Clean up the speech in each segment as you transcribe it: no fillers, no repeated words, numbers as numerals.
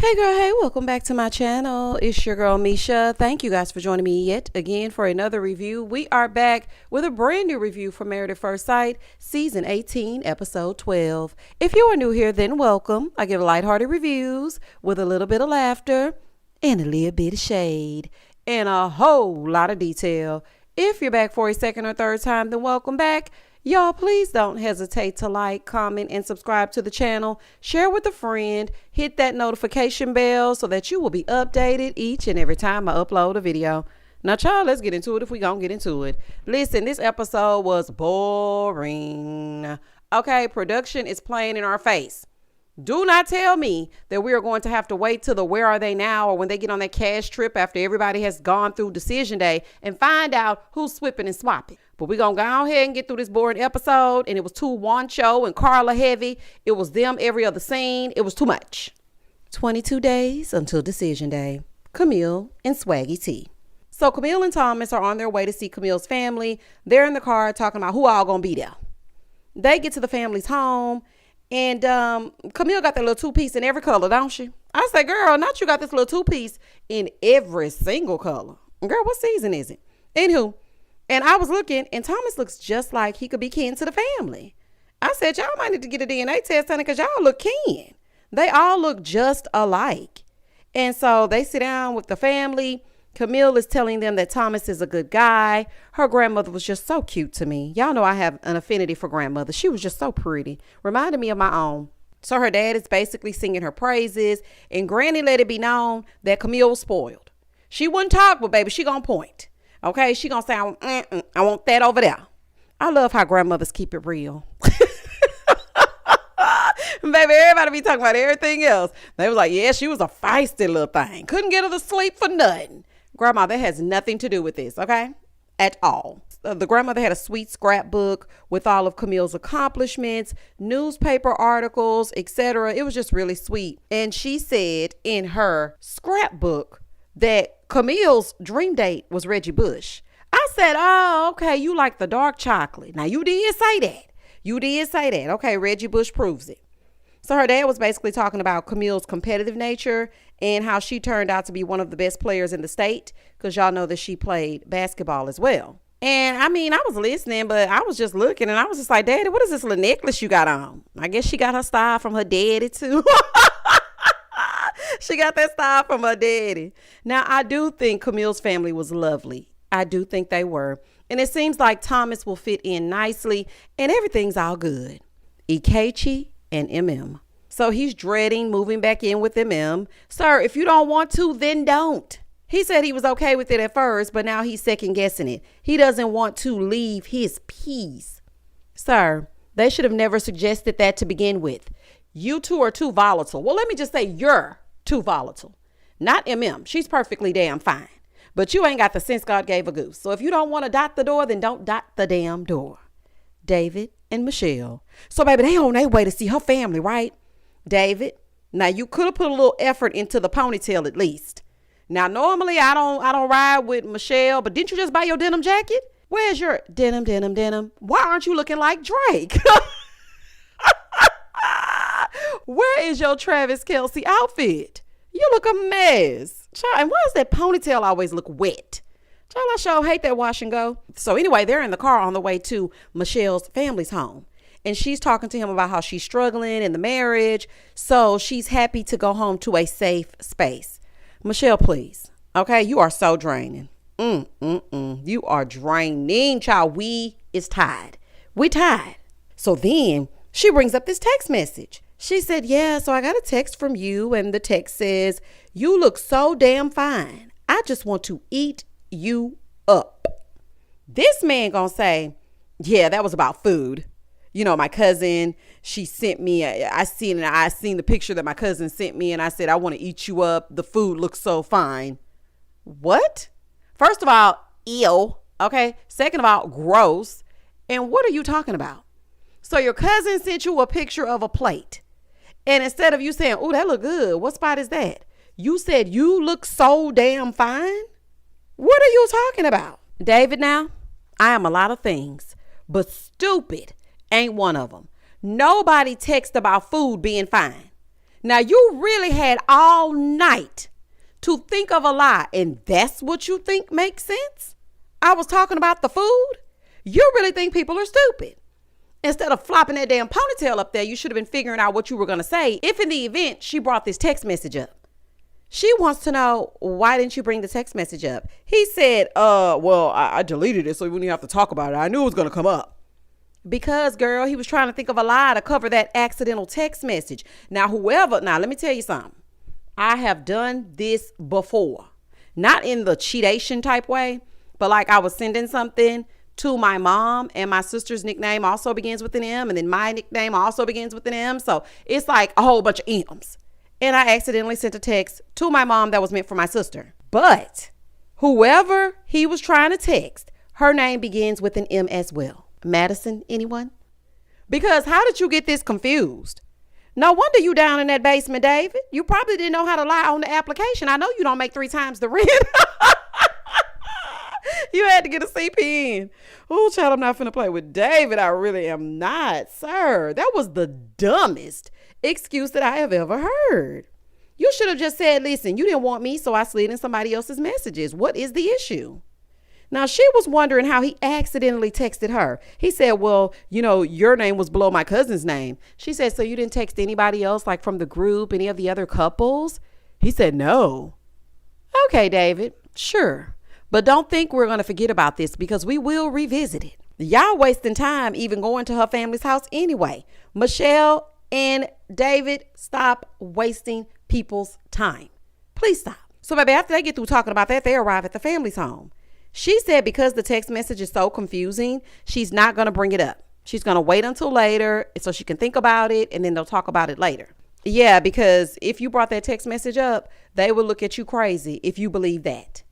Hey girl, hey, welcome back to my channel. It's your girl Misha. Thank you guys for joining me yet again for another review. We are back with a brand new review for Married at First Sight, Season 18, Episode 12. If you are new here, then welcome. I give lighthearted reviews with a little bit of laughter and a little bit of shade and a whole lot of detail. If you're back for a second or third time, then welcome back. Y'all, please don't hesitate to like, comment, and subscribe to the channel. Share with a friend. Hit that notification bell so that you will be updated each and every time I upload a video. Now, child, let's get into it if we gonna get into it. Listen, this episode was boring. Okay, production is playing in our face. Do not tell me that we are going to have to wait till the where are they now or when they get on that cash trip after everybody has gone through decision day and find out who's swipping and swapping. But we're going to go ahead and get through this boring episode. And it was too Wancho and Carla heavy. It was them every other scene. It was too much. 22 days until decision day. Camille and Swaggy T. So Camille and Thomas are on their way to see Camille's family. They're in the car talking about who all going to be there. They get to the family's home. And Camille got that little two-piece in every color, don't she? I say, girl, not you got this little two-piece in every single color. Girl, what season is it? Anywho, and I was looking, and Thomas looks just like he could be kin to the family. I said, y'all might need to get a DNA test, honey, because y'all look kin. They all look just alike. And so they sit down with the family. Camille is telling them that Thomas is a good guy. Her grandmother was just so cute to me. Y'all know I have an affinity for grandmothers. She was just so pretty. Reminded me of my own. So her dad is basically singing her praises. And Granny let it be known that Camille was spoiled. She wouldn't talk, but baby, she gonna point. Okay, she gonna say, I want that over there. I love how grandmothers keep it real. Baby, everybody be talking about everything else. They was like, yeah, she was a feisty little thing. Couldn't get her to sleep for nothing. Grandma, that has nothing to do with this, okay? At all. The grandmother had a sweet scrapbook with all of Camille's accomplishments, newspaper articles, etc. It was just really sweet. And she said in her scrapbook that Camille's dream date was Reggie Bush. I said, oh, okay, you like the dark chocolate. Now, you did say that. You did say that. Okay, Reggie Bush proves it. So her dad was basically talking about Camille's competitive nature and how she turned out to be one of the best players in the state because y'all know that she played basketball as well. And I mean, I was listening, but I was just looking and I was just like, Daddy, what is this little necklace you got on? I guess she got her style from her daddy too. She got that style from her daddy. Now, I do think Camille's family was lovely. I do think they were. And it seems like Thomas will fit in nicely and everything's all good. Ikechi and MM. So he's dreading moving back in with MM. Sir, if you don't want to, then don't. He said he was okay with it at first, but now he's second guessing it. He doesn't want to leave his peace. Sir, they should have never suggested that to begin with. You two are too volatile. Well, let me just say you're too volatile. Not MM. She's perfectly damn fine. But you ain't got the sense God gave a goose. So if you don't want to dot the door, then don't dot the damn door. David and Michelle. So baby, they on their way to see her family, right? David, now you could have put a little effort into the ponytail at least. Now normally I don't ride with Michelle, but didn't you just buy your denim jacket? Where's your denim? Why aren't you looking like Drake? Where is your Travis Kelce outfit? You look a mess. Child, and why does that ponytail always look wet? Child, I sure hate that wash and go. So anyway, they're in the car on the way to Michelle's family's home. And she's talking to him about how she's struggling in the marriage. So she's happy to go home to a safe space. Michelle, please. Okay, you are so draining. You are draining, child. We is tired. We tired. So then she brings up this text message. She said, yeah, so I got a text from you. And the text says, you look so damn fine. I just want to eat you up. This man gonna say, yeah, that was about food. You know, my cousin, she sent me, I seen the picture that my cousin sent me and I said, I want to eat you up. The food looks so fine. What? First of all, ew. Okay. Second of all, gross. And what are you talking about? So your cousin sent you a picture of a plate. And instead of you saying, oh, that look good. What spot is that? You said you look so damn fine. What are you talking about? David, now, I am a lot of things, but stupid ain't one of them. Nobody texts about food being fine. Now, you really had all night to think of a lie, and that's what you think makes sense? I was talking about the food. You really think people are stupid. Instead of flopping that damn ponytail up there, you should have been figuring out what you were going to say if in the event she brought this text message up. She wants to know, why didn't you bring the text message up? He said, well, I deleted it so we wouldn't have to talk about it. I knew it was going to come up. Because, girl, he was trying to think of a lie to cover that accidental text message. Now, let me tell you something. I have done this before. Not in the cheatation type way, but like I was sending something to my mom and my sister's nickname also begins with an M, and then my nickname also begins with an M. So it's like a whole bunch of M's. And I accidentally sent a text to my mom that was meant for my sister. But whoever he was trying to text, her name begins with an M as well. Madison, anyone? Because how did you get this confused? No wonder you down in that basement, David. You probably didn't know how to lie on the application. I know you don't make 3 times the rent. You had to get a CPN. Oh, child, I'm not finna play with David. I really am not, sir. That was the dumbest excuse that I have ever heard. You should have just said, listen, you didn't want me, so I slid in somebody else's messages. What is the issue? Now, she was wondering how he accidentally texted her. He said, well, your name was below my cousin's name. She said, so you didn't text anybody else, like from the group, any of the other couples? He said, no. Okay, David, sure. But don't think we're going to forget about this, because we will revisit it. Y'all wasting time even going to her family's house anyway. Michelle and David, stop wasting people's time. Please stop. So, baby, after they get through talking about that, they arrive at the family's home. She said because the text message is so confusing, she's not going to bring it up. She's going to wait until later so she can think about it, and then they'll talk about it later. Yeah, because if you brought that text message up, they would look at you crazy if you believe that.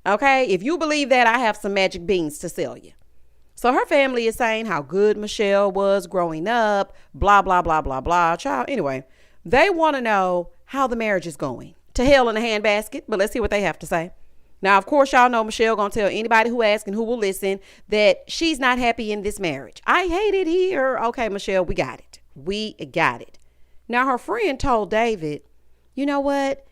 Okay? If you believe that, I have some magic beans to sell you. So her family is saying how good Michelle was growing up, blah, blah, blah, blah, blah. Child, anyway, they want to know how the marriage is going. To hell in a handbasket, but let's see what they have to say. Now, of course, y'all know Michelle gonna tell anybody who asks and who will listen that she's not happy in this marriage. I hate it here. Okay, Michelle, we got it. We got it. Now, her friend told David, you know what?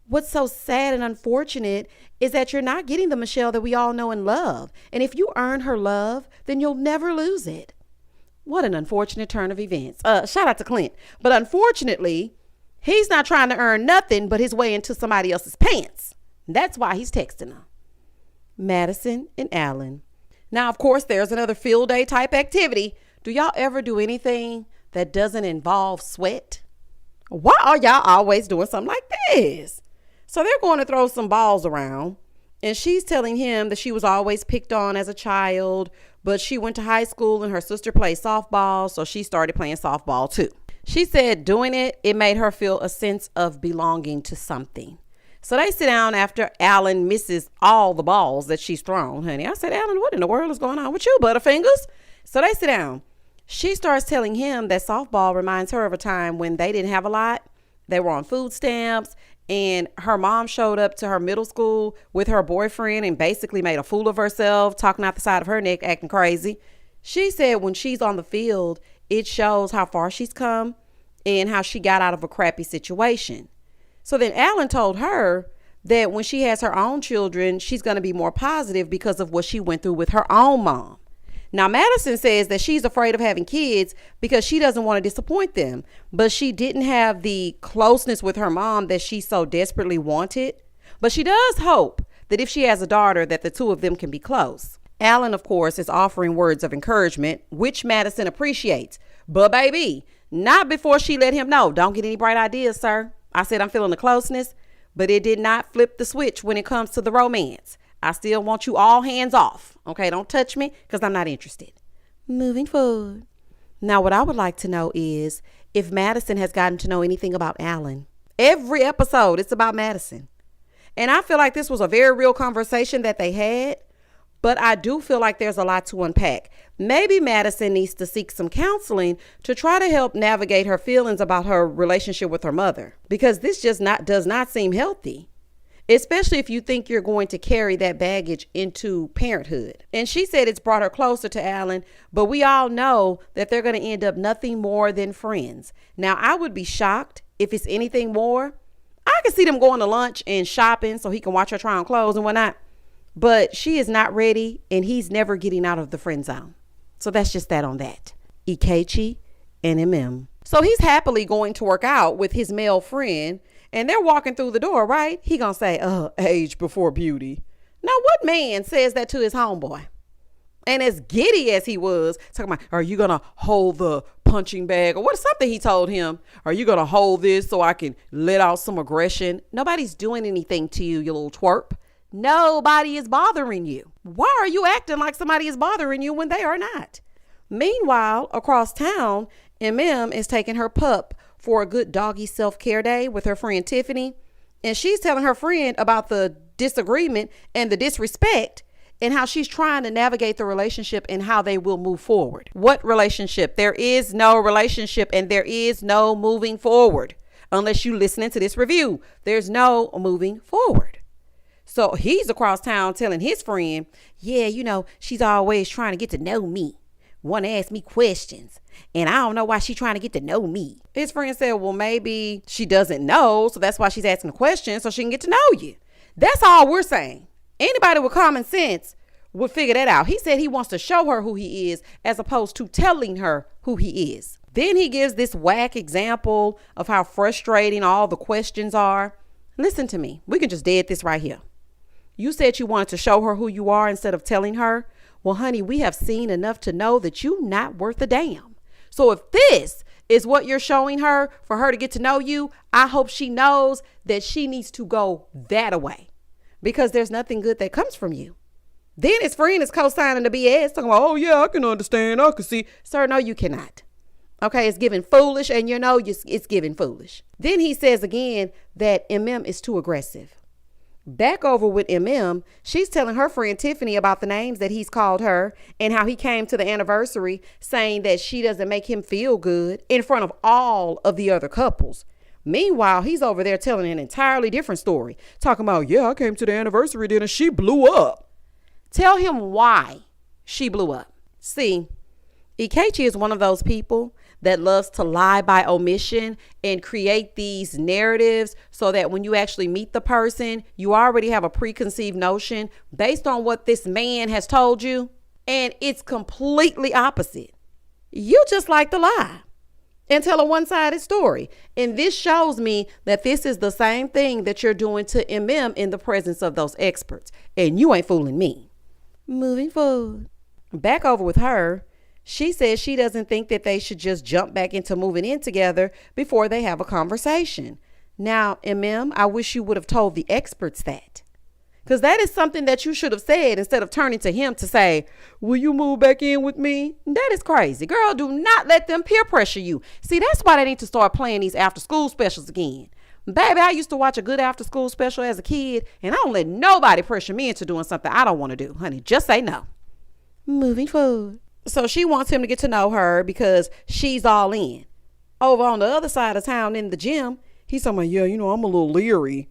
What's so sad and unfortunate is that you're not getting the Michelle that we all know and love. And if you earn her love, then you'll never lose it. What an unfortunate turn of events. Shout out to Clint. But unfortunately, he's not trying to earn nothing but his way into somebody else's pants. That's why he's texting her. Madison and Alan. Now, of course, there's another field day type activity. Do y'all ever do anything that doesn't involve sweat? Why are y'all always doing something like this? So they're going to throw some balls around, and she's telling him that she was always picked on as a child, but she went to high school and her sister played softball, so she started playing softball too. She said doing it made her feel a sense of belonging to something. So they sit down after Alan misses all the balls that she's thrown, honey. I said, Alan, what in the world is going on with you, Butterfingers? So they sit down. She starts telling him that softball reminds her of a time when they didn't have a lot. They were on food stamps, and her mom showed up to her middle school with her boyfriend and basically made a fool of herself, talking out the side of her neck, acting crazy. She said when she's on the field, it shows how far she's come and how she got out of a crappy situation. So then Alan told her that when she has her own children, she's going to be more positive because of what she went through with her own mom. Now, Madison says that she's afraid of having kids because she doesn't want to disappoint them, but she didn't have the closeness with her mom that she so desperately wanted. But she does hope that if she has a daughter, that the two of them can be close. Alan, of course, is offering words of encouragement, which Madison appreciates. But baby, not before she let him know. Don't get any bright ideas, sir. I said I'm feeling the closeness, but it did not flip the switch when it comes to the romance. I still want you all hands off. Okay, don't touch me because I'm not interested. Moving forward. Now, what I would like to know is if Madison has gotten to know anything about Alan. Every episode, it's about Madison. And I feel like this was a very real conversation that they had, but I do feel like there's a lot to unpack. Maybe Madison needs to seek some counseling to try to help navigate her feelings about her relationship with her mother, because this just does not seem healthy, especially if you think you're going to carry that baggage into parenthood. And she said it's brought her closer to Alan, but we all know that they're going to end up nothing more than friends. Now, I would be shocked if it's anything more, I can see them going to lunch and shopping so he can watch her try on clothes and whatnot. But she is not ready, and he's never getting out of the friend zone. So that's just that on that. Ikechi and MM. So he's happily going to work out with his male friend, and they're walking through the door, right? He gonna say, age before beauty. Now, what man says that to his homeboy? And as giddy as he was, talking about, are you going to hold the punching bag? Or what something he told him, are you going to hold this so I can let out some aggression? Nobody's doing anything to you, you little twerp. Nobody is bothering you. Why are you acting like somebody is bothering you when they are not? Meanwhile, across town, MM is taking her pup for a good doggy self-care day with her friend Tiffany. And she's telling her friend about the disagreement and the disrespect and how she's trying to navigate the relationship and how they will move forward. What relationship? There is no relationship and there is no moving forward. Unless you listening to this review, there's no moving forward. So he's across town telling his friend, yeah, she's always trying to get to know me. Want to ask me questions. And I don't know why she's trying to get to know me. His friend said, well, maybe she doesn't know. So that's why she's asking a question so she can get to know you. That's all we're saying. Anybody with common sense would figure that out. He said he wants to show her who he is as opposed to telling her who he is. Then he gives this whack example of how frustrating all the questions are. Listen to me. We can just dead this right here. You said you wanted to show her who you are instead of telling her. Well, honey, we have seen enough to know that you're not worth a damn. So if this is what you're showing her for her to get to know you, I hope she knows that she needs to go that away because there's nothing good that comes from you. Then his friend is co-signing the BS, talking about, oh, yeah, I can understand. I can see. Sir, no, you cannot. Okay, it's giving foolish, and it's giving foolish. Then he says again that MM is too aggressive. Back over with MM, she's telling her friend Tiffany about the names that he's called her and how he came to the anniversary saying that she doesn't make him feel good in front of all of the other couples. Meanwhile, he's over there telling an entirely different story, talking about, yeah, I came to the anniversary dinner. She blew up. Tell him why she blew up. See, Ikechi is one of those people that loves to lie by omission and create these narratives so that when you actually meet the person, you already have a preconceived notion based on what this man has told you. And it's completely opposite. You just like to lie and tell a one-sided story. And this shows me that this is the same thing that you're doing to MM in the presence of those experts. And you ain't fooling me. Moving forward. Back over with her. She says she doesn't think that they should just jump back into moving in together before they have a conversation. Now, MM, I wish you would have told the experts that. Because that is something that you should have said instead of turning to him to say, will you move back in with me? That is crazy. Girl, do not let them peer pressure you. See, that's why they need to start playing these after school specials again. Baby, I used to watch a good after school special as a kid, and I don't let nobody pressure me into doing something I don't want to do. Honey, just say no. Moving forward. So she wants him to get to know her because she's all in. Over on the other side of town in the gym, he's talking about, yeah, I'm a little leery.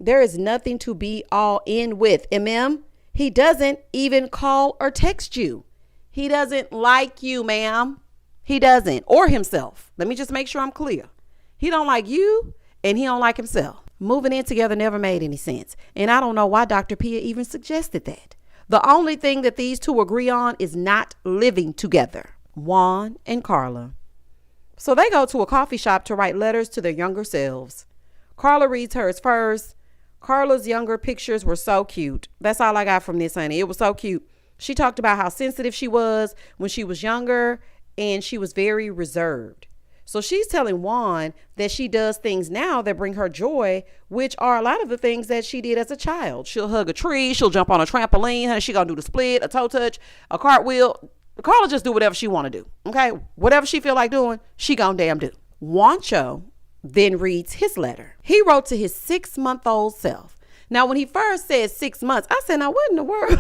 There is nothing to be all in with. MM, he doesn't even call or text you. He doesn't like you, ma'am. He doesn't. Or himself. Let me just make sure I'm clear. He don't like you and he don't like himself. Moving in together never made any sense. And I don't know why Dr. Pia even suggested that. The only thing that these two agree on is not living together. Juan and Carla. So they go to a coffee shop to write letters to their younger selves. Carla reads hers first. Carla's younger pictures were so cute. That's all I got from this, honey. It was so cute. She talked about how sensitive she was when she was younger and she was very reserved. So she's telling Juan that she does things now that bring her joy, which are a lot of the things that she did as a child. She'll hug a tree. She'll jump on a trampoline. Honey, she gonna do the split, a toe touch, a cartwheel. Carla just do whatever she want to do. Okay. Whatever she feel like doing, she gonna damn do. Juancho then reads his letter. He wrote to his 6-month-old self. Now, when he first said 6 months, I said, now what in the world?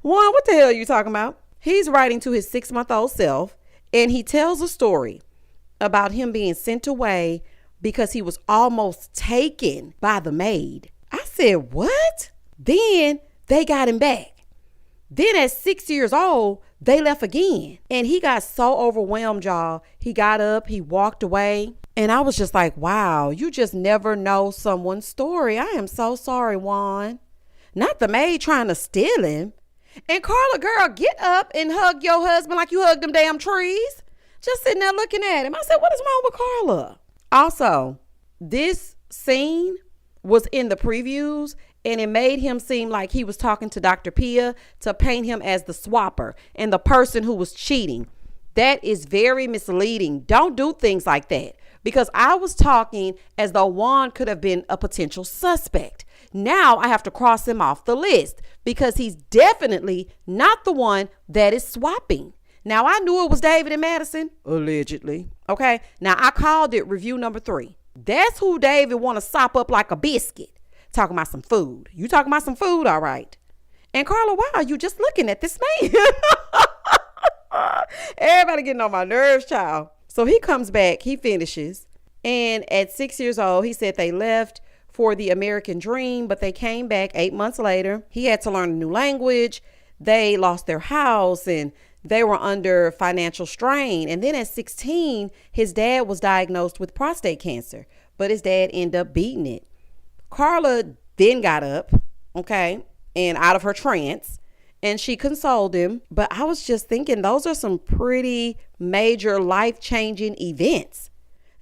Juan, what the hell are you talking about? He's writing to his 6-month-old self. And he tells a story about him being sent away because he was almost taken by the maid. I said, what? Then they got him back. Then at 6 years old, They left again. And he got so overwhelmed, y'all. He got up, he walked away. And I was just like, wow, you just never know someone's story. I am so sorry, Juan. Not the maid trying to steal him. And Carla, girl, get up and hug your husband like you hugged them damn trees. Just sitting there looking at him. I said, what is wrong with Carla? Also, this scene was in the previews, and it made him seem like he was talking to Dr. Pia to paint him as the swapper and the person who was cheating. That is very misleading. Don't do things like that, because I was talking as though Juan could have been a potential suspect. Now I have to cross him off the list because he's definitely not the one that is swapping. Now, I knew it was David and Madison, allegedly. Okay. Now, I called it review number 3. That's who David want to sop up like a biscuit. Talking about some food. You talking about some food, all right. And Carla, why are you just looking at this man? Everybody getting on my nerves, child. So he comes back, he finishes. And at 6 years old, he said they left for the American dream, but they came back 8 months later. He had to learn a new language. They lost their house and they were under financial strain. And then at 16, his dad was diagnosed with prostate cancer, but his dad ended up beating it. Carla then got up, okay, and out of her trance, and she consoled him. But I was just thinking, those are some pretty major life-changing events.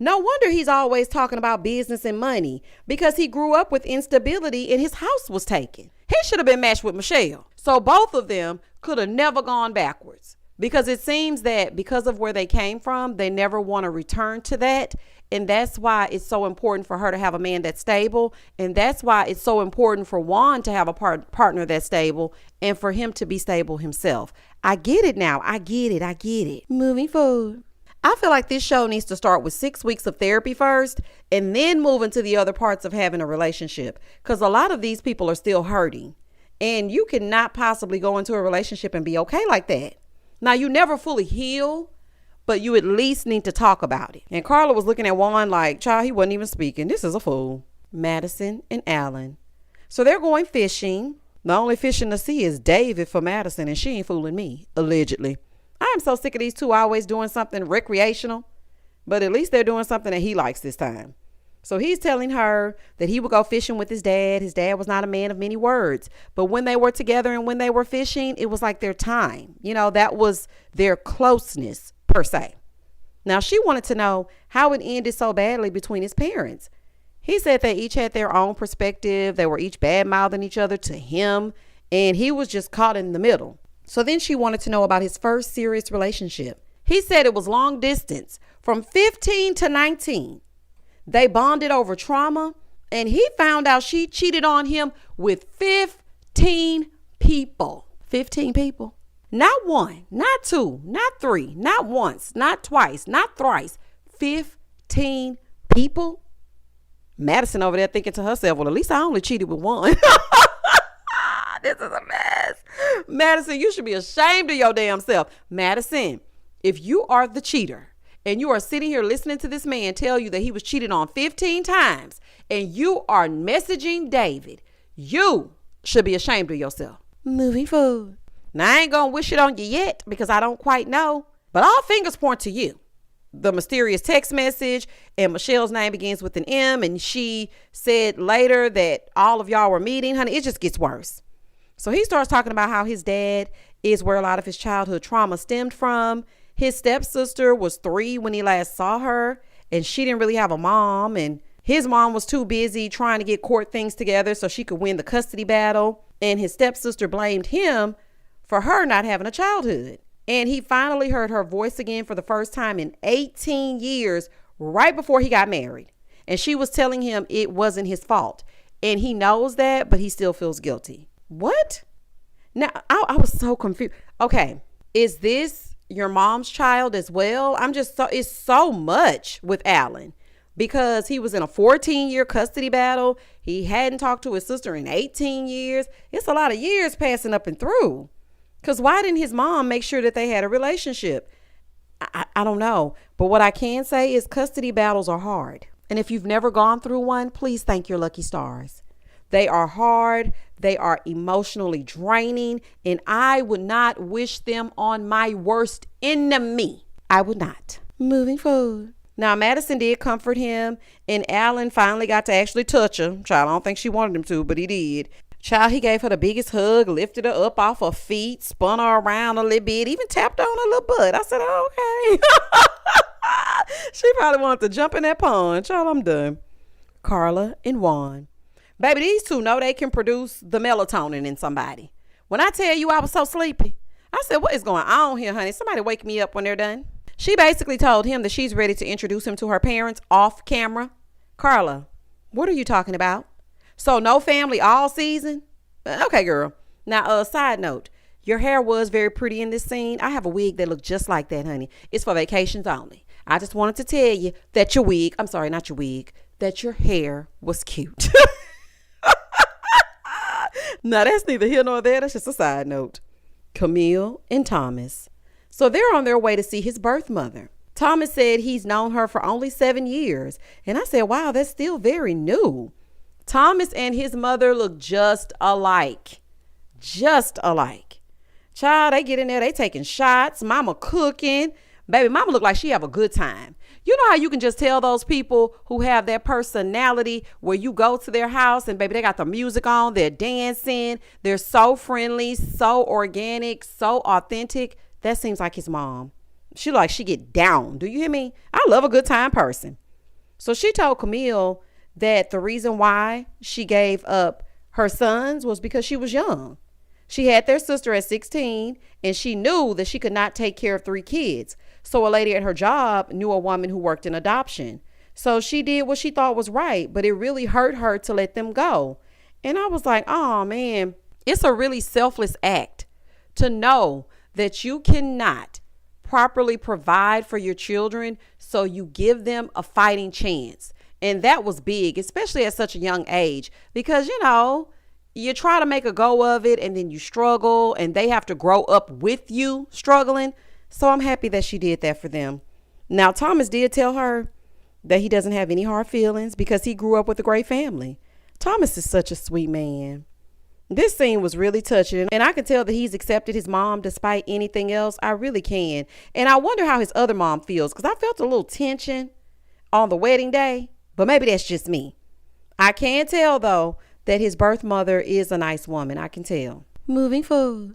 No wonder he's always talking about business and money, because he grew up with instability and his house was taken. He should have been matched with Michelle. So both of them could have never gone backwards, because it seems that because of where they came from, they never want to return to that. And that's why it's so important for her to have a man that's stable. And that's why it's so important for Juan to have a partner that's stable and for him to be stable himself. I get it now. I get it. Moving forward. I feel like this show needs to start with 6 weeks of therapy first and then move into the other parts of having a relationship, because a lot of these people are still hurting, and you cannot possibly go into a relationship and be okay like that. Now, you never fully heal, but you at least need to talk about it. And Carla was looking at Juan like, child, he wasn't even speaking. This is a fool. Madison and Alan. So they're going fishing. The only fish in the sea is David for Madison, and she ain't fooling me, allegedly. I am so sick of these two always doing something recreational, but at least they're doing something that he likes this time. So he's telling her that he would go fishing with his dad. His dad was not a man of many words, but when they were together and when they were fishing, it was like their time. You know, that was their closeness per se. Now, she wanted to know how it ended so badly between his parents. He said they each had their own perspective. They were each bad-mouthing each other to him, and he was just caught in the middle. So then she wanted to know about his first serious relationship. He said it was long distance from 15 to 19. They bonded over trauma, and he found out she cheated on him with 15 people. 15 people. Not one, not two, not three, not once, not twice, not thrice. 15 people. Madison over there thinking to herself, well, at least I only cheated with one. This is a mess. Madison, you should be ashamed of your damn self. Madison, if you are the cheater and you are sitting here listening to this man tell you that he was cheated on 15 times and you are messaging David, you should be ashamed of yourself. Moving forward. Now, I ain't going to wish it on you yet because I don't quite know, but all fingers point to you. The mysterious text message, and Michelle's name begins with an M, and she said later that all of y'all were meeting. Honey, it just gets worse. So he starts talking about how his dad is where a lot of his childhood trauma stemmed from. His stepsister was 3 when he last saw her, and she didn't really have a mom, and his mom was too busy trying to get court things together so she could win the custody battle, and his stepsister blamed him for her not having a childhood. And he finally heard her voice again for the first time in 18 years right before he got married. And she was telling him it wasn't his fault. And he knows that, but he still feels guilty. What? Now, I was so confused. Okay, is this your mom's child as well? It's so much with Alan because he was in a 14-year custody battle. He hadn't talked to his sister in 18 years. It's a lot of years passing up and through. Because why didn't his mom make sure that they had a relationship? I don't know. But what I can say is custody battles are hard. And if you've never gone through one, please thank your lucky stars. They are hard. They are emotionally draining. And I would not wish them on my worst enemy. I would not. Moving forward. Now, Madison did comfort him, and Alan finally got to actually touch her. Child, I don't think she wanted him to, but he did. Child, he gave her the biggest hug, lifted her up off her feet, spun her around a little bit, even tapped on her little butt. I said, oh, okay. She probably wanted to jump in that pond. Child, I'm done. Carla and Juan. Baby, these two know they can produce the melatonin in somebody. When I tell you I was so sleepy, I said, what is going on here, honey? Somebody wake me up when they're done. She basically told him that she's ready to introduce him to her parents off camera. Carla, what are you talking about? So no family all season? Okay, girl. Now, side note, your hair was very pretty in this scene. I have a wig that looked just like that, honey. It's for vacations only. I just wanted to tell you that your wig, I'm sorry, not your wig, that your hair was cute. Now, that's neither here nor there. That's just a side note. Camille and Thomas. So they're on their way to see his birth mother. Thomas said he's known her for only 7 years. And I said, wow, that's still very new. Thomas and his mother look just alike. Just alike. Child, they get in there, they taking shots. Mama cooking. Baby, mama look like she have a good time. You know how you can just tell those people who have that personality where you go to their house and baby, they got the music on, they're dancing. They're so friendly, so organic, so authentic. That seems like his mom. She get down. Do you hear me? I love a good time person. So she told Camille that the reason why she gave up her sons was because she was young. She had their sister at 16 and she knew that she could not take care of 3 kids. So a lady at her job knew a woman who worked in adoption. So she did what she thought was right, but it really hurt her to let them go. And I was like, oh man, it's a really selfless act to know that you cannot properly provide for your children, so you give them a fighting chance. And that was big, especially at such a young age, because, you know, you try to make a go of it and then you struggle and they have to grow up with you struggling. So I'm happy that she did that for them. Now, Thomas did tell her that he doesn't have any hard feelings because he grew up with a great family. Thomas is such a sweet man. This scene was really touching, and I can tell that he's accepted his mom despite anything else. I really can. And I wonder how his other mom feels, because I felt a little tension on the wedding day, but maybe that's just me. I can tell, though, that his birth mother is a nice woman. I can tell. Moving forward.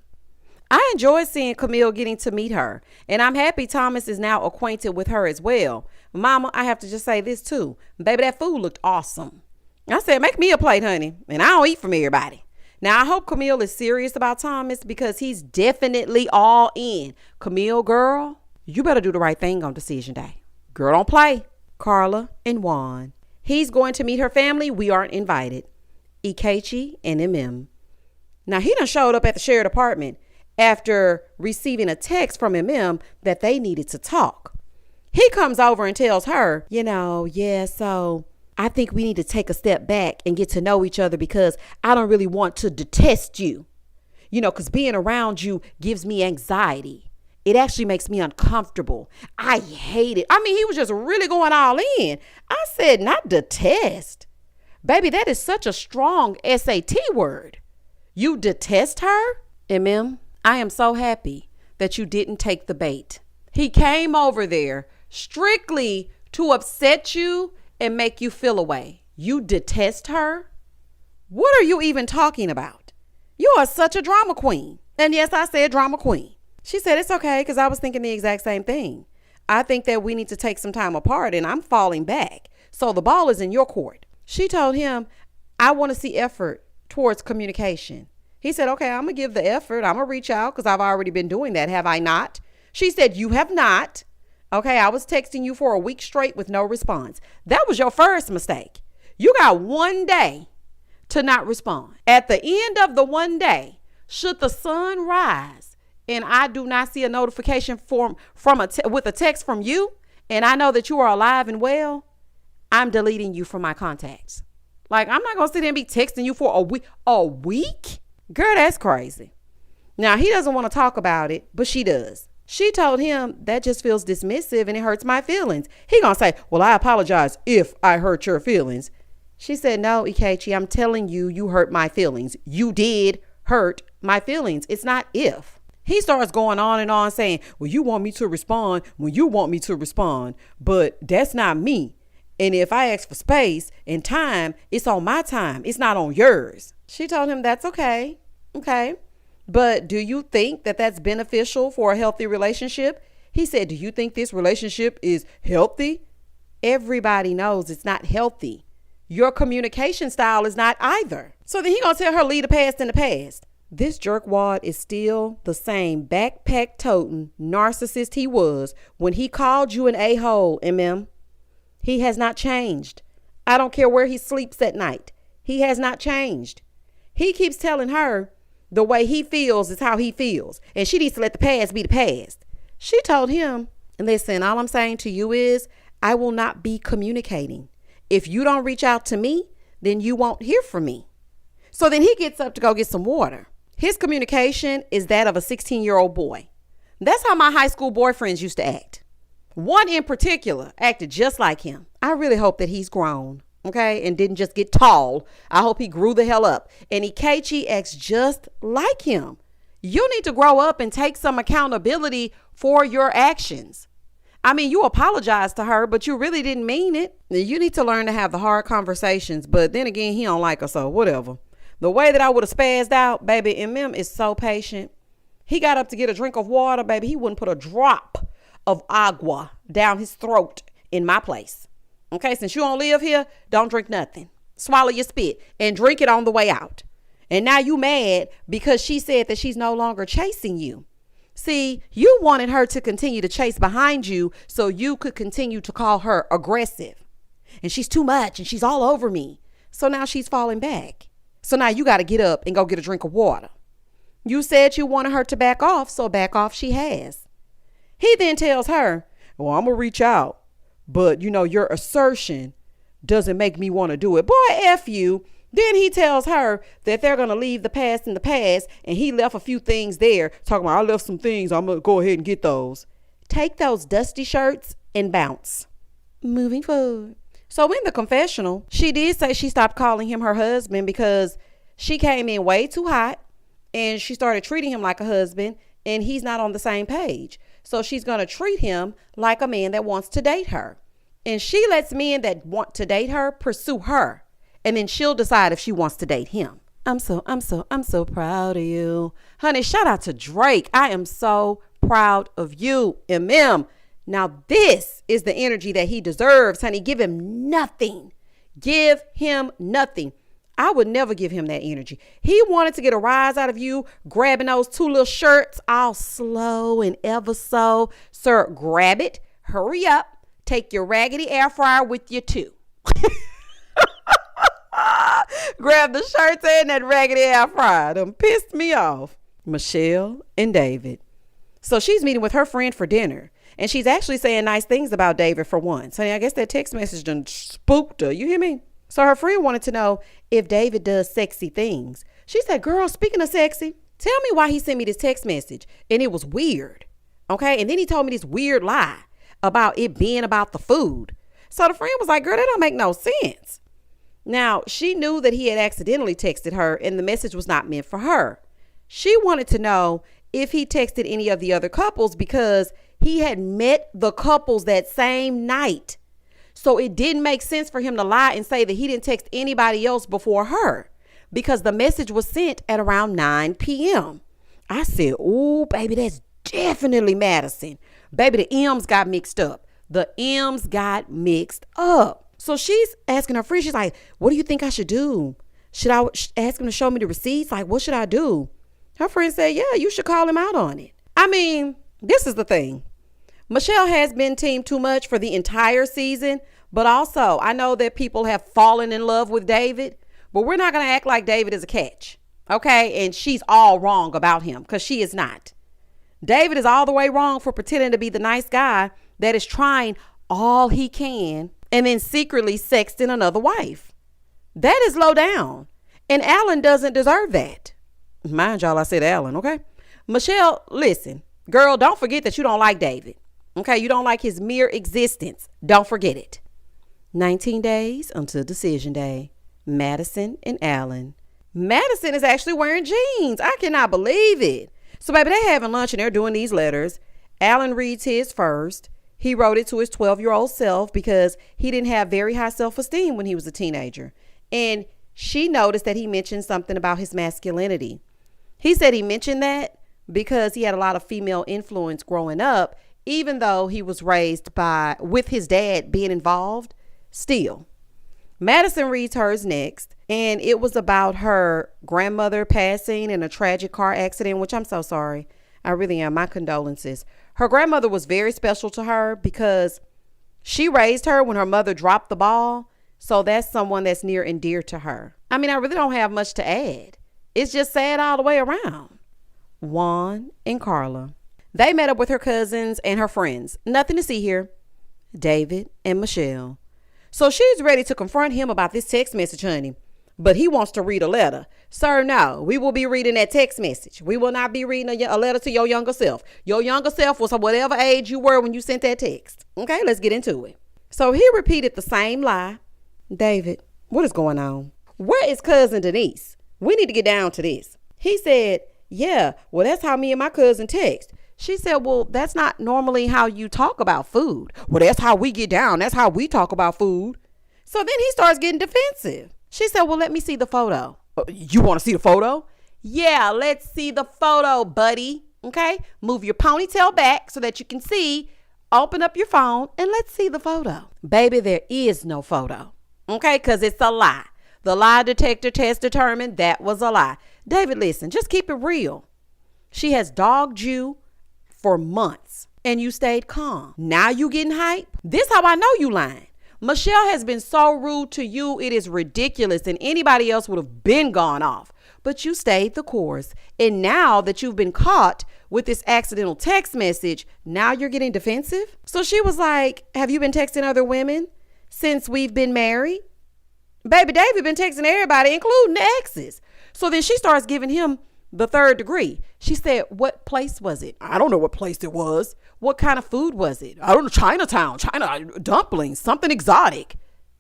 I enjoyed seeing Camille getting to meet her, and I'm happy Thomas is now acquainted with her as well. Mama, I have to just say this too. Baby, that food looked awesome. I said, make me a plate, honey, and I don't eat from everybody. Now, I hope Camille is serious about Thomas because he's definitely all in. Camille, girl, you better do the right thing on decision day. Girl, don't play. Carla and Juan. He's going to meet her family. We aren't invited. Ikechi and MM. Now, he done showed up at the shared apartment after receiving a text from MM that they needed to talk. He comes over and tells her, so I think we need to take a step back and get to know each other because I don't really want to detest you. Because being around you gives me anxiety. It actually makes me uncomfortable. I hate it. He was just really going all in. I said, not detest. Baby, that is such a strong SAT word. You detest her? MM, I am so happy that you didn't take the bait. He came over there strictly to upset you and make you feel away. You detest her? What are you even talking about? You are such a drama queen. And yes, I said drama queen. She said, it's okay, because I was thinking the exact same thing. I think that we need to take some time apart and I'm falling back. So the ball is in your court. She told him, I want to see effort towards communication. He said, okay, I'm going to give the effort. I'm going to reach out because I've already been doing that. Have I not? She said, you have not. Okay, I was texting you for a week straight with no response. That was your first mistake. You got 1 day to not respond. At the end of the 1 day, should the sun rise and I do not see a notification with a text from you, and I know that you are alive and well, I'm deleting you from my contacts. Like, I'm not going to sit there and be texting you for a week. A week? Girl, that's crazy. Now, he doesn't want to talk about it, but she does. She told him that just feels dismissive and it hurts my feelings. He gonna say, well, I apologize if I hurt your feelings. She said, no, Ikechi, I'm telling you, you hurt my feelings. You did hurt my feelings. It's not if. He starts going on and on saying, well, you want me to respond when you want me to respond, but that's not me. And if I ask for space and time, it's on my time. It's not on yours. She told him that's okay. Okay. But do you think that that's beneficial for a healthy relationship? He said, do you think this relationship is healthy? Everybody knows it's not healthy. Your communication style is not either. So then he gonna tell her leave the past in the past. This jerkwad is still the same backpack toting narcissist he was when he called you an a-hole, He has not changed. I don't care where he sleeps at night. He has not changed. He keeps telling her the way he feels is how he feels, and she needs to let the past be the past. She told him, listen, all I'm saying to you is I will not be communicating. If you don't reach out to me, then you won't hear from me. So then he gets up to go get some water. His communication is that of a 16-year-old boy. That's how my high school boyfriends used to act. One in particular acted just like him. I really hope that he's grown, okay, and didn't just get tall. I hope he grew the hell up. And Ikechi acts just like him. You need to grow up and take some accountability for your actions. I mean, you apologized to her, but you really didn't mean it. You need to learn to have the hard conversations. But then again, he don't like her, so whatever. The way that I would have spazzed out, baby, MM is so patient. He got up to get a drink of water, baby. He wouldn't put a drop of agua down his throat in my place. Okay, since you don't live here, don't drink nothing. Swallow your spit and drink it on the way out. And now you mad because she said that she's no longer chasing you. See, you wanted her to continue to chase behind you so you could continue to call her aggressive. And she's too much and she's all over me. So now she's falling back. So now you got to get up and go get a drink of water. You said you wanted her to back off, so back off she has. He then tells her, well, I'm going to reach out. But, your assertion doesn't make me want to do it. Boy, F you. Then he tells her that they're going to leave the past in the past, and he left a few things there. Talking about, I left some things. I'm going to go ahead and get those. Take those dusty shirts and bounce. Moving forward. So in the confessional, she did say she stopped calling him her husband because she came in way too hot, and she started treating him like a husband, and he's not on the same page. So she's going to treat him like a man that wants to date her. And she lets men that want to date her pursue her. And then she'll decide if she wants to date him. I'm so proud of you. Honey, shout out to Drake. I am so proud of you, Now this is the energy that he deserves, honey. Give him nothing. Give him nothing. I would never give him that energy. He wanted to get a rise out of you, grabbing those two little shirts all slow and ever so. Sir, grab it. Hurry up. Take your raggedy air fryer with you too. Grab the shirts and that raggedy air fryer. Them pissed me off. Michelle and David. So she's meeting with her friend for dinner. And she's actually saying nice things about David for once. Honey, I guess that text message done spooked her. You hear me? So her friend wanted to know if David does sexy things. She said, girl, speaking of sexy, tell me why he sent me this text message. And it was weird. Okay. And then he told me this weird lie about it being about the food. So the friend was like, girl, that don't make no sense. Now, she knew that he had accidentally texted her and the message was not meant for her. She wanted to know if he texted any of the other couples because he had met the couples that same night. So it didn't make sense for him to lie and say that he didn't text anybody else before her because the message was sent at around 9 p.m. I said, oh, baby, that's definitely Madison. Baby, the M's got mixed up. The M's got mixed up. So she's asking her friend, she's like, what do you think I should do? Should I ask him to show me the receipts? Like, what should I do? Her friend said, yeah, you should call him out on it. I mean, this is the thing. Michelle has been team too much for the entire season, but also I know that people have fallen in love with David, but we're not going to act like David is a catch. Okay. And she's all wrong about him because she is not. David is all the way wrong for pretending to be the nice guy that is trying all he can and then secretly sexting another wife. That is low down. And Alan doesn't deserve that. Mind y'all, I said Alan, okay? Michelle, listen, girl, don't forget that you don't like David. Okay, you don't like his mere existence. Don't forget it. 19 days until decision day. Madison and Alan. Madison is actually wearing jeans. I cannot believe it. So, baby, they having lunch and they're doing these letters. Alan reads his first. He wrote it to his 12-year-old self because he didn't have very high self-esteem when he was a teenager. And she noticed that he mentioned something about his masculinity. He said he mentioned that because he had a lot of female influence growing up, even though he was raised with his dad being involved. Still, Madison reads hers next, and it was about her grandmother passing in a tragic car accident, which I'm so sorry. I really am. My condolences. Her grandmother was very special to her because she raised her when her mother dropped the ball. So that's someone that's near and dear to her. I mean, I really don't have much to add. It's just sad all the way around. Juan and Carla. They met up with her cousins and her friends. Nothing to see here. David and Michelle. So she's ready to confront him about this text message, honey. But he wants to read a letter. Sir, no, we will be reading that text message. We will not be reading a letter to your younger self. Your younger self was whatever age you were when you sent that text. Okay, let's get into it. So he repeated the same lie. David, what is going on? Where is cousin Denise? We need to get down to this. He said, yeah, well, that's how me and my cousin text. She said, well, that's not normally how you talk about food. Well, that's how we get down. That's how we talk about food. So then he starts getting defensive. She said, well, let me see the photo. You want to see the photo? Yeah, let's see the photo, buddy. Okay, move your ponytail back so that you can see. Open up your phone and let's see the photo. Baby, there is no photo. Okay, because it's a lie. The lie detector test determined that was a lie. David, listen, just keep it real. She has dogged you for months and you stayed calm. Now you getting hype? This how I know you lying. Michelle has been so rude to you, it is ridiculous, and anybody else would have been gone off. But you stayed the course. And now that you've been caught with this accidental text message, now you're getting defensive? So she was like, have you been texting other women since we've been married? Baby, David been texting everybody, including the exes. So then she starts giving him the third degree. She said, what place was it? I don't know what place it was. What kind of food was it? I don't know. Chinatown, China, dumplings, something exotic.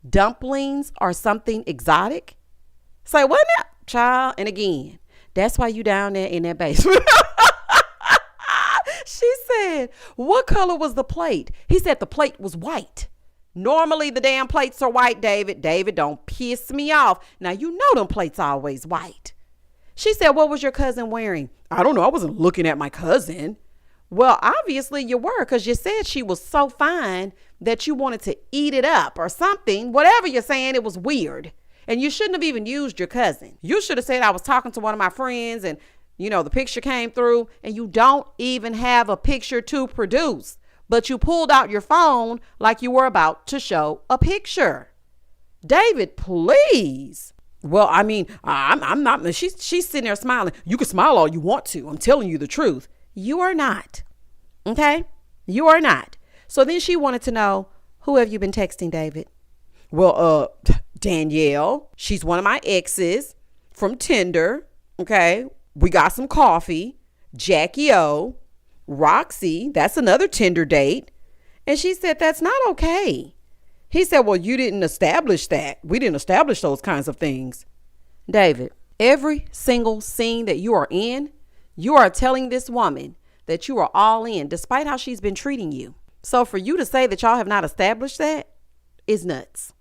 Dumplings are something exotic? Say, what now? Child, and again, that's why you down there in that basement. She said, what color was the plate? He said the plate was white. Normally the damn plates are white, David. David, don't piss me off. Now, you know them plates are always white. She said, what was your cousin wearing? I don't know. I wasn't looking at my cousin. Well, obviously you were, because you said she was so fine that you wanted to eat it up or something. Whatever you're saying, it was weird. And you shouldn't have even used your cousin. You should have said I was talking to one of my friends and, the picture came through, and you don't even have a picture to produce. But you pulled out your phone like you were about to show a picture. David, please. Well, I mean, I'm not. She's sitting there smiling. You can smile all you want to. I'm telling you the truth. You are not. Okay? You are not. So then she wanted to know, who have you been texting, David? Well, Danielle. She's one of my exes from Tinder. Okay? We got some coffee. Jackie O. Roxy, that's another Tinder date. And she said, that's not okay. He said, well, you didn't establish that. We didn't establish those kinds of things. David, every single scene that you are in, you are telling this woman that you are all in, despite how she's been treating you. So for you to say that y'all have not established that is nuts.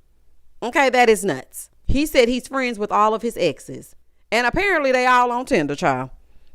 Okay, that is nuts. He said he's friends with all of his exes. And apparently they all on Tinder, child.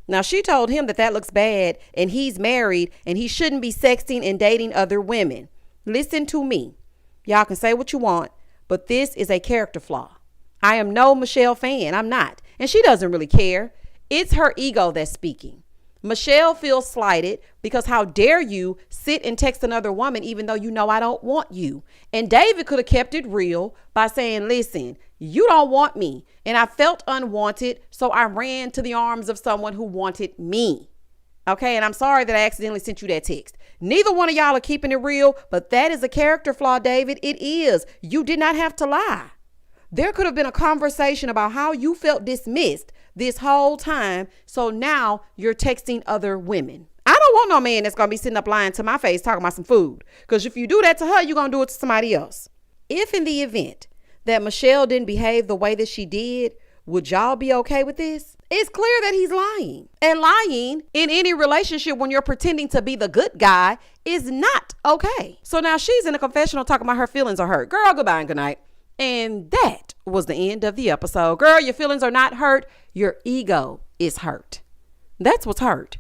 Now, she told him that looks bad and he's married and he shouldn't be sexting and dating other women. Listen to me. Y'all can say what you want, but this is a character flaw. I am no Michelle fan. I'm not. And she doesn't really care. It's her ego that's speaking. Michelle feels slighted because how dare you sit and text another woman even though you know I don't want you. And David could have kept it real by saying, listen, you don't want me. And I felt unwanted, so I ran to the arms of someone who wanted me. Okay, and I'm sorry that I accidentally sent you that text. Neither one of y'all are keeping it real, but that is a character flaw, David. It is. You did not have to lie. There could have been a conversation about how you felt dismissed this whole time. So now you're texting other women. I don't want no man that's going to be sitting up lying to my face talking about some food. Because if you do that to her, you're going to do it to somebody else. If in the event that Michelle didn't behave the way that she did, would y'all be okay with this? It's clear that he's lying. And lying in any relationship when you're pretending to be the good guy is not okay. So now she's in a confessional talking about her feelings are hurt. Girl, goodbye and good night. And that was the end of the episode. Girl, your feelings are not hurt. Your ego is hurt. That's what's hurt.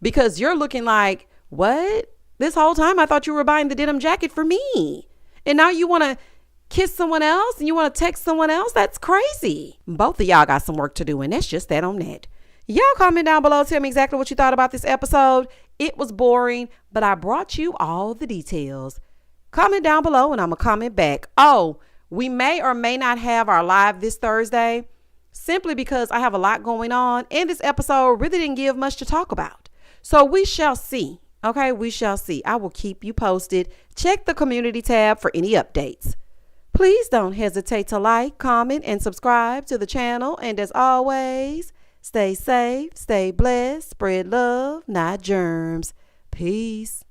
Because you're looking like, what? This whole time I thought you were buying the denim jacket for me. And now you want to kiss someone else and you want to text someone else? That's crazy. Both of y'all got some work to do, and that's just that on that. Y'all comment down below. Tell me exactly what you thought about this episode. It was boring, but I brought you all the details. Comment down below and I'm going to comment back. Oh, we may or may not have our live this Thursday simply because I have a lot going on and this episode really didn't give much to talk about. So we shall see. Okay, we shall see. I will keep you posted. Check the community tab for any updates. Please don't hesitate to like, comment, and subscribe to the channel. And as always, stay safe, stay blessed, spread love, not germs. Peace.